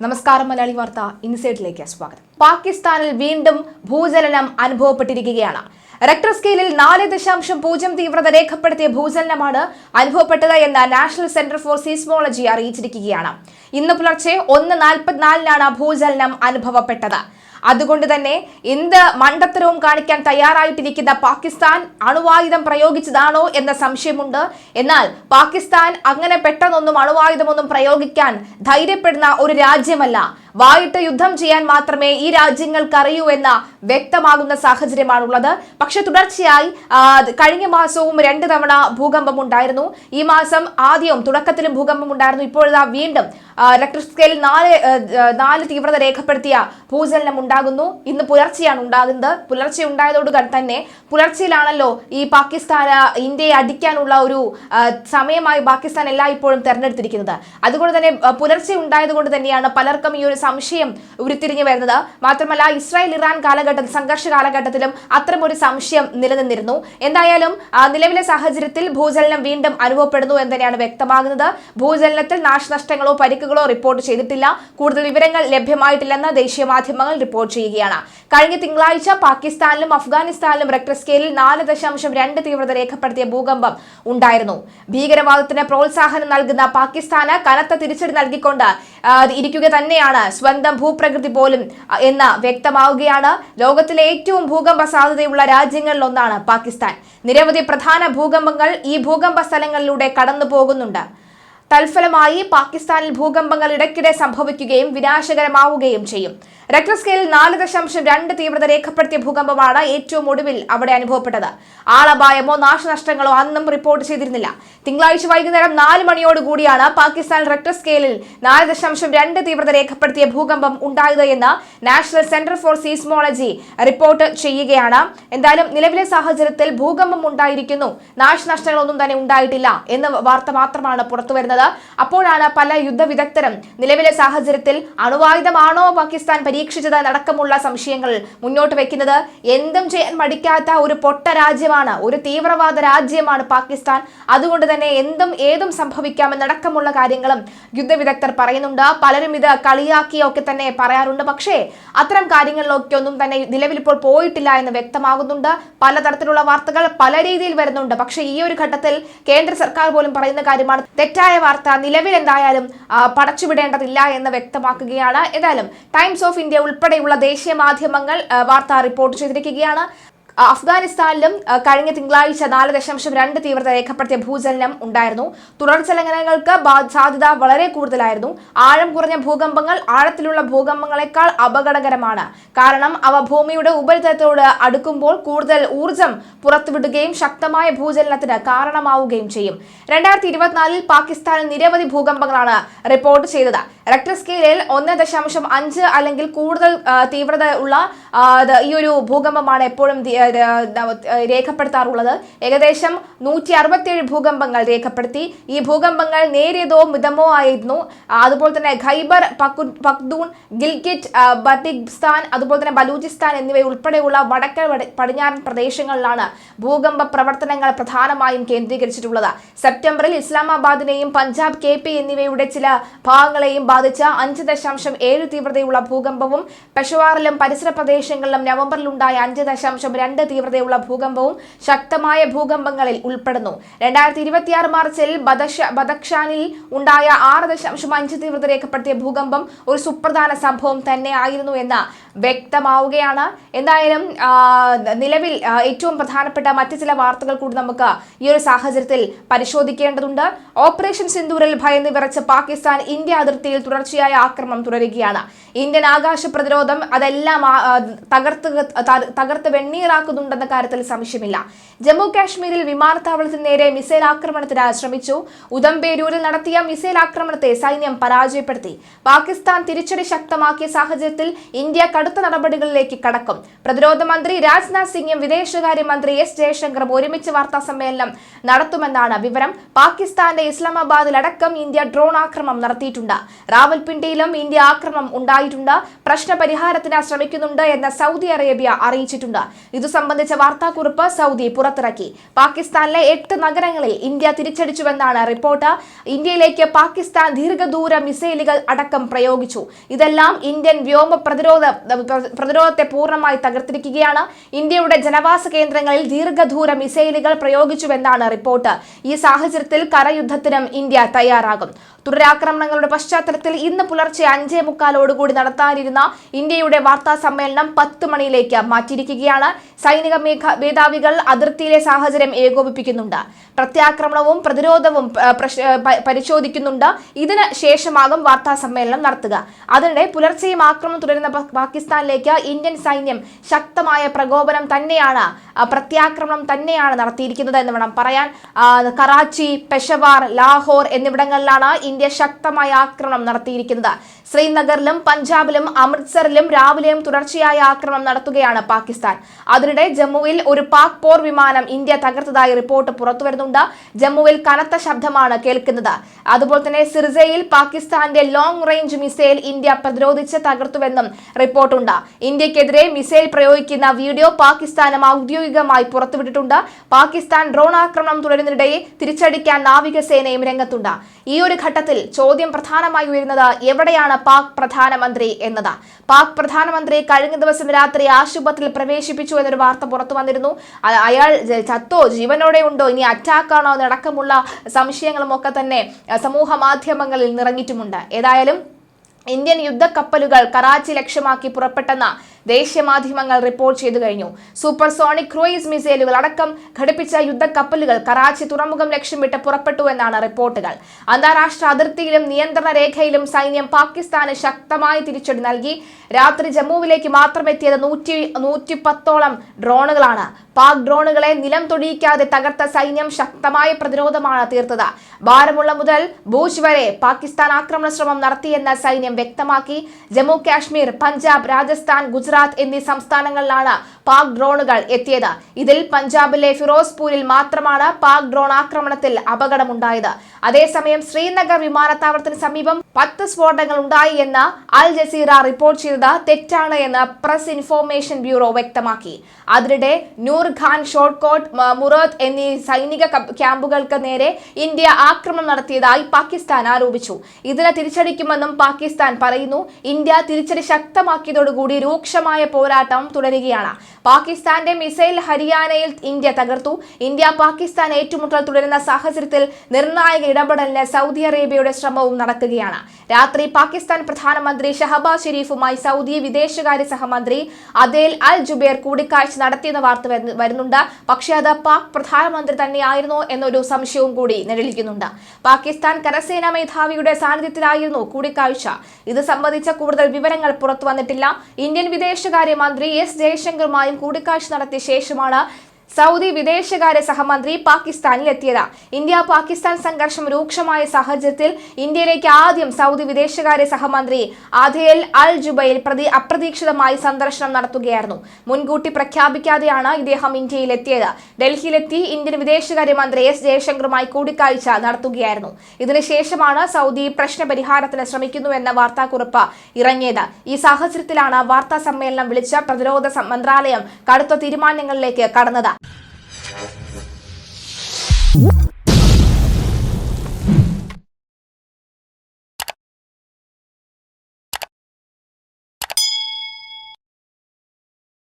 നമസ്കാരം മലയാളി വാർത്ത ഇൻസൈഡിലേക്ക് സ്വാഗതം. പാകിസ്ഥാനിൽ വീണ്ടും ഭൂചലനം അനുഭവപ്പെട്ടിരിക്കുകയാണ്. റിക്ടർ സ്കെയിലിൽ 4.0 തീവ്രത രേഖപ്പെടുത്തിയ ഭൂചലനമാണ് അനുഭവപ്പെട്ടത് എന്ന് നാഷണൽ സെന്റർ ഫോർ സീസ്മോളജി അറിയിച്ചിരിക്കുകയാണ്. ഇന്ന് പുലർച്ചെ 1:44 ഭൂചലനം അനുഭവപ്പെട്ടത്. അതുകൊണ്ട് തന്നെ എന്ത് മണ്ടത്തരവും കാണിക്കാൻ തയ്യാറായിട്ടിരിക്കുന്ന പാകിസ്ഥാൻ അണുവായുധം പ്രയോഗിച്ചതാണോ എന്ന സംശയമുണ്ട്. എന്നാൽ പാകിസ്ഥാൻ അങ്ങനെ പെട്ടെന്നൊന്നും അണുവായുധമൊന്നും പ്രയോഗിക്കാൻ ധൈര്യപ്പെടുന്ന ഒരു രാജ്യമല്ല. വായിട്ട് യുദ്ധം ചെയ്യാൻ മാത്രമേ ഈ രാജ്യങ്ങൾക്ക് അറിയൂ എന്ന വ്യക്തമാകുന്ന സാഹചര്യമാണുള്ളത്. പക്ഷെ തുടർച്ചയായി കഴിഞ്ഞ മാസവും 2 തവണ ഭൂകമ്പം ഉണ്ടായിരുന്നു. ഈ മാസം ആദ്യവും തുടക്കത്തിലും ഭൂകമ്പം ഉണ്ടായിരുന്നു. ഇപ്പോഴാ വീണ്ടും റിക്ടർ സ്കെയിൽ 4 തീവ്രത രേഖപ്പെടുത്തിയ ഭൂചലനം ഉണ്ടാകുന്നു. ഇന്ന് പുലർച്ചെയാണ് ഉണ്ടാകുന്നത്. പുലർച്ചെ ഉണ്ടായതോടുകൂടി തന്നെ പുലർച്ചയിലാണല്ലോ ഈ പാകിസ്ഥാൻ ഇന്ത്യയെ അടിക്കാനുള്ള ഒരു സമയമായി പാകിസ്ഥാൻ എല്ലായ്പ്പോഴും തെരഞ്ഞെടുത്തിരിക്കുന്നത്. അതുകൊണ്ട് തന്നെ പുലർച്ചെ ഉണ്ടായത് കൊണ്ട് തന്നെയാണ് പലർക്കും ഈ ഒരു സംശയം ഉരുത്തിരിഞ്ഞു വരുന്നത്. മാത്രമല്ല ഇസ്രായേൽ ഇറാൻ കാലഘട്ടത്തിൽ സംഘർഷ കാലഘട്ടത്തിലും അത്തരമൊരു സംശയം നിലനിന്നിരുന്നു. എന്തായാലും നിലവിലെ സാഹചര്യത്തിൽ ഭൂചലനം വീണ്ടും അനുഭവപ്പെടുന്നു എന്ന് തന്നെയാണ് വ്യക്തമാകുന്നത്. ഭൂചലനത്തിൽ നാശനഷ്ടങ്ങളോ പരിക്കുകളോ റിപ്പോർട്ട് ചെയ്തിട്ടില്ല. കൂടുതൽ വിവരങ്ങൾ ലഭ്യമായിട്ടില്ലെന്ന് ദേശീയ മാധ്യമങ്ങൾ റിപ്പോർട്ട് ചെയ്യുകയാണ്. കഴിഞ്ഞ തിങ്കളാഴ്ച പാകിസ്ഥാനിലും അഫ്ഗാനിസ്ഥാനിലും റിക്ടർ സ്കെയിലിൽ 4.2 തീവ്രത രേഖപ്പെടുത്തിയ ഭൂകമ്പം ഉണ്ടായിരുന്നു. ഭീകരവാദത്തിന് പ്രോത്സാഹനം നൽകുന്ന പാകിസ്ഥാന് കനത്ത തിരിച്ചടി നൽകിക്കൊണ്ട് ഇരിക്കുക തന്നെയാണ് സ്വന്തം ഭൂപ്രകൃതി പോലും എന്ന് വ്യക്തമാവുകയാണ്. ലോകത്തിലെ ഏറ്റവും ഭൂകമ്പ സാധ്യതയുള്ള രാജ്യങ്ങളിൽ ഒന്നാണ് പാകിസ്ഥാൻ. നിരവധി പ്രധാന ഭൂകമ്പങ്ങൾ ഈ ഭൂകമ്പ സ്ഥലങ്ങളിലൂടെ കടന്നു പോകുന്നുണ്ട്. തൽഫലമായി പാകിസ്ഥാനിൽ ഭൂകമ്പങ്ങൾ ഇടയ്ക്കിടെ സംഭവിക്കുകയും വിനാശകരമാവുകയും ചെയ്യും. റിക്ടർ സ്കെയിലിൽ 4.2 തീവ്രത രേഖപ്പെടുത്തിയ ഭൂകമ്പമാണ് ഏറ്റവും ഒടുവിൽ അവിടെ അനുഭവപ്പെട്ടത്. ആളപായമോ നാശനഷ്ടങ്ങളോ അന്നും റിപ്പോർട്ട് ചെയ്തിരുന്നില്ല. തിങ്കളാഴ്ച വൈകുന്നേരം 4 മണിയോടുകൂടിയാണ് പാകിസ്ഥാൻ റിക്ടർ സ്കെയിലിൽ 4.2 തീവ്രത രേഖപ്പെടുത്തിയ ഭൂകമ്പം ഉണ്ടായത് എന്ന് national centre for seismology report ചെയ്യുകയാണ്. എന്തായാലും നിലവിലെ സാഹചര്യത്തിൽ ഭൂകമ്പം ഉണ്ടായിരിക്കുന്നു, നാശനഷ്ടങ്ങളൊന്നും തന്നെ ഉണ്ടായിട്ടില്ല എന്ന വാർത്ത മാത്രമാണ് പുറത്തുവരുന്നത്. അപ്പോഴാണ് പല യുദ്ധ വിദഗ്ധരും നിലവിലെ സാഹചര്യത്തിൽ അണുവായുധമാണോ പാകിസ്ഥാൻ പരീക്ഷിച്ചത് അടക്കമുള്ള സംശയങ്ങൾ മുന്നോട്ട് വെക്കുന്നത്. എന്തും ചെയ്യാൻ മടിക്കാത്ത ഒരു പൊട്ട രാജ്യമാണ്, ഒരു തീവ്രവാദ രാജ്യമാണ് പാകിസ്ഥാൻ. അതുകൊണ്ട് തന്നെ ഏതും സംഭവിക്കാമെന്നടക്കമുള്ള കാര്യങ്ങളും യുദ്ധ വിദഗ്ധർ പറയുന്നുണ്ട്. പലരും ഇത് കളിയാക്കിയൊക്കെ തന്നെ പറയാറുണ്ട്. പക്ഷേ അത്തരം കാര്യങ്ങളിലൊക്കെ ഒന്നും തന്നെ നിലവിൽ ഇപ്പോൾ പോയിട്ടില്ല എന്ന് വ്യക്തമാകുന്നുണ്ട്. പലതരത്തിലുള്ള വാർത്തകൾ പല രീതിയിൽ വരുന്നുണ്ട്. പക്ഷേ ഈ ഒരു ഘട്ടത്തിൽ കേന്ദ്ര സർക്കാർ പോലും പറയുന്ന കാര്യമാണ് തെറ്റായ വാർത്ത നിലവിൽ എന്തായാലും പടച്ചുവിടേണ്ടതില്ല എന്ന് വ്യക്തമാക്കുകയാണ്. ഏതായാലും ടൈംസ് ഓഫ് ഇന്ത്യ ഉൾപ്പെടെയുള്ള ദേശീയ മാധ്യമങ്ങൾ വാർത്ത റിപ്പോർട്ട് ചെയ്തിരിക്കുകയാണ്. അഫ്ഗാനിസ്ഥാനിലും കഴിഞ്ഞ തിങ്കളാഴ്ച 4.2 തീവ്രത രേഖപ്പെടുത്തിയ ഭൂചലനം ഉണ്ടായിരുന്നു. തുടർചലനങ്ങൾക്ക് സാധ്യത വളരെ കൂടുതലായിരുന്നു. ആഴം കുറഞ്ഞ ഭൂകമ്പങ്ങൾ ആഴത്തിലുള്ള ഭൂകമ്പങ്ങളെക്കാൾ അപകടകരമാണ്. കാരണം അവ ഭൂമിയുടെ ഉപരിതലത്തോട് അടുക്കുമ്പോൾ കൂടുതൽ ഊർജം പുറത്തുവിടുകയും ശക്തമായ ഭൂചലനത്തിന് കാരണമാവുകയും ചെയ്യും. 2024 പാകിസ്ഥാനിൽ നിരവധി ഭൂകമ്പങ്ങളാണ് റിപ്പോർട്ട് ചെയ്തത്. റിക്ടർ സ്കെയിലിൽ 1.5 അല്ലെങ്കിൽ കൂടുതൽ തീവ്രത ഉള്ള ഈ ഒരു ഭൂകമ്പമാണ് എപ്പോഴും രേഖപ്പെടുത്താറുള്ളത്. ഏകദേശം 167 ഭൂകമ്പങ്ങൾ രേഖപ്പെടുത്തി. ഈ ഭൂകമ്പങ്ങൾ നേരിയതോ മിതമോ ആയിരുന്നു. അതുപോലെ തന്നെ ഖൈബർ പഖ്തൂൺ, ഗിൽഗിറ്റ് ബൽറ്റിസ്ഥാൻ, അതുപോലെ തന്നെ ബലൂചിസ്ഥാൻ എന്നിവ ഉൾപ്പെടെയുള്ള വടക്കൻ പടിഞ്ഞാറൻ പ്രദേശങ്ങളിലാണ് ഭൂകമ്പ പ്രവർത്തനങ്ങൾ പ്രധാനമായും കേന്ദ്രീകരിച്ചിട്ടുള്ളത്. സെപ്റ്റംബറിൽ ഇസ്ലാമാബാദിനെയും പഞ്ചാബ്, KP എന്നിവയുടെ ചില ഭാഗങ്ങളെയും ബാധിച്ച 5.7 തീവ്രതയുള്ള ഭൂകമ്പവും പെഷവാറിലും പരിസര പ്രദേശങ്ങളിലും നവംബറിലുണ്ടായ 5.2 തീവ്രതയുള്ള ഭൂകമ്പവും ശക്തമായ ഭൂകമ്പങ്ങളിൽ ഉൾപ്പെടുന്നു. 2026 മാർച്ചിൽ ബദഖ്ഷാനിൽ ഉണ്ടായ 6.5 തീവ്രത രേഖപ്പെടുത്തിയ ഭൂകമ്പം ഒരു സുപ്രധാന സംഭവം തന്നെ ആയിരുന്നു എന്ന് വ്യക്തമാവുകയാണ്. എന്തായാലും നിലവിൽ ഏറ്റവും പ്രധാനപ്പെട്ട മറ്റു ചില വാർത്തകൾ കൂടി നമുക്ക് ഈ ഒരു സാഹചര്യത്തിൽ പരിശോധിക്കേണ്ടതുണ്ട്. ഓപ്പറേഷൻ സിന്ദൂരിൽ ഭയന്ന് വിറച്ച പാകിസ്ഥാൻ ഇന്ത്യ അതിർത്തിയിൽ തുടർച്ചയായ ആക്രമണം തുടരുകയാണ്. ഇന്ത്യൻ ആകാശ പ്രതിരോധം അതെല്ലാം തകർത്ത് വെണ്ണീറാക്കുന്നുണ്ടെന്ന കാര്യത്തിൽ സംശയമില്ല. ജമ്മു കാശ്മീരിൽ വിമാനത്താവളത്തിന് നേരെ മിസൈൽ ആക്രമണത്തിന് ശ്രമിച്ചു. ഉദംപേരൂരിൽ നടത്തിയ മിസൈൽ ആക്രമണത്തെ സൈന്യം പരാജയപ്പെടുത്തി. പാകിസ്ഥാൻ തിരിച്ചടി ശക്തമാക്കിയ സാഹചര്യത്തിൽ ഇന്ത്യ കടുത്ത നടപടികളിലേക്ക് കടക്കും. പ്രതിരോധ മന്ത്രി രാജ്നാഥ് സിംഗും വിദേശകാര്യമന്ത്രി S ജയശങ്കറും ഒരുമിച്ച് വാർത്താ സമ്മേളനം നടത്തുമെന്നാണ് വിവരം. പാകിസ്ഥാന്റെ ഇസ്ലാമാബാദിലടക്കം ഇന്ത്യ ഡ്രോൺ ആക്രമണം നടത്തിയിട്ടുണ്ട്. റാവൽപിണ്ടിയിലും ഇന്ത്യ ആക്രമണം ഉണ്ടായിട്ടുണ്ട്. പ്രശ്ന പരിഹാരത്തിന് ശ്രമിക്കുന്നുണ്ട് എന്ന് സൗദി അറേബ്യ അറിയിച്ചിട്ടുണ്ട്. ഇത് സംബന്ധിച്ച വാർത്താക്കുറിപ്പ് സൗദി പുറത്തിറക്കി. പാകിസ്ഥാനിലെ 8 നഗരങ്ങളിൽ ഇന്ത്യ തിരിച്ചടിച്ചുവെന്നാണ് റിപ്പോർട്ട്. ഇന്ത്യയിലേക്ക് പാകിസ്ഥാൻ ദീർഘദൂര മിസൈലുകൾ അടക്കം പ്രയോഗിച്ചു. ഇതെല്ലാം ഇന്ത്യൻ വ്യോമ പ്രതിരോധത്തെ പൂർണ്ണമായി തകർത്തിരിക്കുകയാണ്. ഇന്ത്യയുടെ ജനവാസ കേന്ദ്രങ്ങളിൽ ദീർഘദൂര മിസൈലുകൾ പ്രയോഗിച്ചുവെന്നാണ് റിപ്പോർട്ട്. ഈ സാഹചര്യത്തിൽ കരയുദ്ധത്തിനും ഇന്ത്യ തയ്യാറാകും. തുടരാക്രമണങ്ങളുടെ പശ്ചാത്തലത്തിൽ ഇന്ന് പുലർച്ചെ 5:45 നടത്താനിരുന്ന ഇന്ത്യയുടെ വാർത്താ സമ്മേളനം 10 മണിയിലേക്ക് മാറ്റിയിരിക്കുകയാണ്. സൈനിക മേധാവികൾ അതിർത്തിയിലെ സാഹചര്യം ഏകോപിപ്പിക്കുന്നുണ്ട്. പ്രത്യാക്രമണവും പ്രതിരോധവും പരിശോധിക്കുന്നുണ്ട്. ഇതിന് ശേഷമാകും വാർത്താ സമ്മേളനം നടത്തുക. അതിനിടെ പുലർച്ചെയും ആക്രമണം തുടരുന്ന പാകിസ്ഥാനിലേക്ക് ഇന്ത്യൻ സൈന്യം ശക്തമായ പ്രത്യാക്രമണം തന്നെയാണ് നടത്തിയിരിക്കുന്നത് എന്ന് വേണം പറയാൻ. കറാച്ചി, പെഷവാർ, ലാഹോർ എന്നിവിടങ്ങളിലാണ് ഇന്ത്യ ശക്തമായ ആക്രമണം നടത്തിയിരിക്കുന്നത്. ശ്രീനഗറിലും പഞ്ചാബിലും അമൃത്സറിലും രാവിലെയും തുടർച്ചയായ ആക്രമണം നടത്തുകയാണ് പാകിസ്ഥാൻ. അതിനിടെ ജമ്മുവിൽ ഒരു പാക് പോർ വിമാനം ഇന്ത്യ തകർത്തതായി റിപ്പോർട്ട് പുറത്തുവരുന്നുണ്ട്. ജമ്മുവിൽ കനത്ത ശബ്ദമാണ് കേൾക്കുന്നത്. അതുപോലെ തന്നെ സിർസയിൽ പാകിസ്ഥാന്റെ ലോങ് റേഞ്ച് മിസൈൽ ഇന്ത്യ പ്രതിരോധിച്ച് തകർത്തുവെന്നും റിപ്പോർട്ടുണ്ട്. ഇന്ത്യക്കെതിരെ മിസൈൽ പ്രയോഗിക്കുന്ന വീഡിയോ പാകിസ്ഥാനും ഔദ്യോഗികമായി പുറത്തുവിട്ടിട്ടുണ്ട്. പാകിസ്ഥാൻ ഡ്രോൺ ആക്രമണം തുടരുന്നതിനിടെ തിരിച്ചടിക്കാൻ നാവികസേനയും രംഗത്തുണ്ട്. ഈ ഒരു ഘട്ടത്തിൽ ചോദ്യം പ്രധാനമായി ഉയരുന്നത് എവിടെയാണ് പാക് പ്രധാനമന്ത്രി എന്നത്. പാക് പ്രധാനമന്ത്രി കഴിഞ്ഞ ദിവസം രാത്രി ആശുപത്രിയിൽ പ്രവേശിപ്പിച്ചു എന്നൊരു വാർത്ത പുറത്തു വന്നിരുന്നു. അയാൾ ചത്തോ, ജീവനോടെ ഉണ്ടോ, ഇനി അറ്റാക്കാണോ എന്നടക്കമുള്ള സംശയങ്ങളും ഒക്കെ തന്നെ സമൂഹ മാധ്യമങ്ങളിൽ നിറഞ്ഞിട്ടുമുണ്ട്. ഏതായാലും ഇന്ത്യൻ യുദ്ധക്കപ്പലുകൾ കറാച്ചി ലക്ഷ്യമാക്കി പുറപ്പെട്ടെന്ന ദേശീയ മാധ്യമങ്ങൾ റിപ്പോർട്ട് ചെയ്തു കഴിഞ്ഞു. സൂപ്പർസോണിക് ക്രൂയിസ് മിസൈലുകൾ അടക്കം ഘടിപ്പിച്ച യുദ്ധക്കപ്പലുകൾ കറാച്ചി തുറമുഖം ലക്ഷ്യമിട്ട് പുറപ്പെട്ടു എന്നാണ് റിപ്പോർട്ടുകൾ. അന്താരാഷ്ട്ര അതിർത്തിയിലും നിയന്ത്രണ രേഖയിലും സൈന്യം പാകിസ്ഥാന് ശക്തമായ തിരിച്ചടി നൽകി. രാത്രി ജമ്മുവിലേക്ക് മാത്രം എത്തിയത് 110ഓളം ഡ്രോണുകളാണ്. പാക് ഡ്രോണുകളെ നിലം തൊടിയിക്കാതെ തകർത്ത സൈന്യം ശക്തമായ പ്രതിരോധമാണ് തീർത്തത്. ബാരമുള്ള മുതൽ ഭൂജ് വരെ പാകിസ്ഥാൻ ആക്രമണ ശ്രമം നടത്തിയെന്ന സൈന്യം വ്യക്തമാക്കി. ജമ്മു കാശ്മീർ, പഞ്ചാബ്, രാജസ്ഥാൻ, ഗുജറാത്ത് എന്നീ സംസ്ഥാനങ്ങളിലാണ് പാക് ഡ്രോണുകൾ എത്തിയത്. ഇതിൽ പഞ്ചാബിലെ ഫിറോസ്പൂരിൽ മാത്രമാണ് പാക് ഡ്രോൺ ആക്രമണത്തിൽ അപകടമുണ്ടായത്. അതേസമയം ശ്രീനഗർ വിമാനത്താവളത്തിന് സമീപം 10 സ്ഫോടനങ്ങൾ ഉണ്ടായി എന്ന് അൽ ജസീറ റിപ്പോർട്ട് ചെയ്തത് തെറ്റാണ് എന്ന് പ്രസ് ഇൻഫോർമേഷൻ ബ്യൂറോ വ്യക്തമാക്കി. അതിനിടെ നൂർഖാൻ, ഷോർട്ട്കോട്ട്, മുറത്ത് എന്നീ സൈനിക ക്യാമ്പുകൾക്ക് നേരെ ഇന്ത്യ ആക്രമണം നടത്തിയതായി പാകിസ്ഥാൻ ആരോപിച്ചു. ഇതിനെ തിരിച്ചടിക്കുമെന്നും പാകിസ്ഥാൻ പറയുന്നു. ഇന്ത്യ തിരിച്ചടി ശക്തമാക്കിയതോടുകൂടി രൂക്ഷമായ പോരാട്ടം തുടരുകയാണ്. പാകിസ്ഥാന്റെ മിസൈൽ ഹരിയാനയിൽ ഇന്ത്യ തകർത്തു. ഇന്ത്യ പാകിസ്ഥാൻ ഏറ്റുമുട്ടൽ തുടരുന്ന സാഹചര്യത്തിൽ നിർണായക ഇടപെടലിന് സൗദി അറേബ്യയുടെ ശ്രമവും നടക്കുകയാണ്. രാത്രി പാകിസ്ഥാൻ പ്രധാനമന്ത്രി ഷഹബാസ് ഷെരീഫുമായി സൗദി വിദേശകാര്യ സഹമന്ത്രി അദേൽ അൽ ജുബൈർ കൂടിക്കാഴ്ച നടത്തിയെന്ന വാർത്ത വരുന്നുണ്ട്. പക്ഷേ അത് പാക് പ്രധാനമന്ത്രി തന്നെയായിരുന്നോ എന്നൊരു സംശയവും കൂടി നിഴലിക്കുന്നുണ്ട്. പാകിസ്ഥാൻ കരസേനാ മേധാവിയുടെ സാന്നിധ്യത്തിലായിരുന്നു കൂടിക്കാഴ്ച. ഇത് സംബന്ധിച്ച കൂടുതൽ വിവരങ്ങൾ പുറത്തു വന്നിട്ടില്ല. ഇന്ത്യൻ വിദേശകാര്യ മന്ത്രി എസ് ജയശങ്കറുമായും കൂടിക്കാഴ്ച നടത്തിയ ശേഷമാണ് സൗദി വിദേശകാര്യ സഹമന്ത്രി പാകിസ്ഥാനിൽ എത്തിയത്. ഇന്ത്യ പാകിസ്ഥാൻ സംഘർഷം രൂക്ഷമായ സാഹചര്യത്തിൽ ഇന്ത്യയിലേക്ക് ആദ്യം സൗദി വിദേശകാര്യ സഹമന്ത്രി അദേൽ അൽ ജുബൈർ അപ്രതീക്ഷിതമായി സന്ദർശനം നടത്തുകയായിരുന്നു. മുൻകൂട്ടി പ്രഖ്യാപിക്കാതെയാണ് ഇദ്ദേഹം ഇന്ത്യയിൽ എത്തിയത്. ഡൽഹിയിലെത്തി ഇന്ത്യൻ വിദേശകാര്യ മന്ത്രി എസ് ജയശങ്കറുമായി കൂടിക്കാഴ്ച നടത്തുകയായിരുന്നു. ഇതിനുശേഷമാണ് സൗദി പ്രശ്നപരിഹാരത്തിന് ശ്രമിക്കുന്നുവെന്ന വാർത്താക്കുറിപ്പ് ഇറങ്ങിയത്. ഈ സാഹചര്യത്തിലാണ് വാർത്താ സമ്മേളനം വിളിച്ച പ്രതിരോധ മന്ത്രാലയം കടുത്ത തീരുമാനങ്ങളിലേക്ക് കടന്നത്.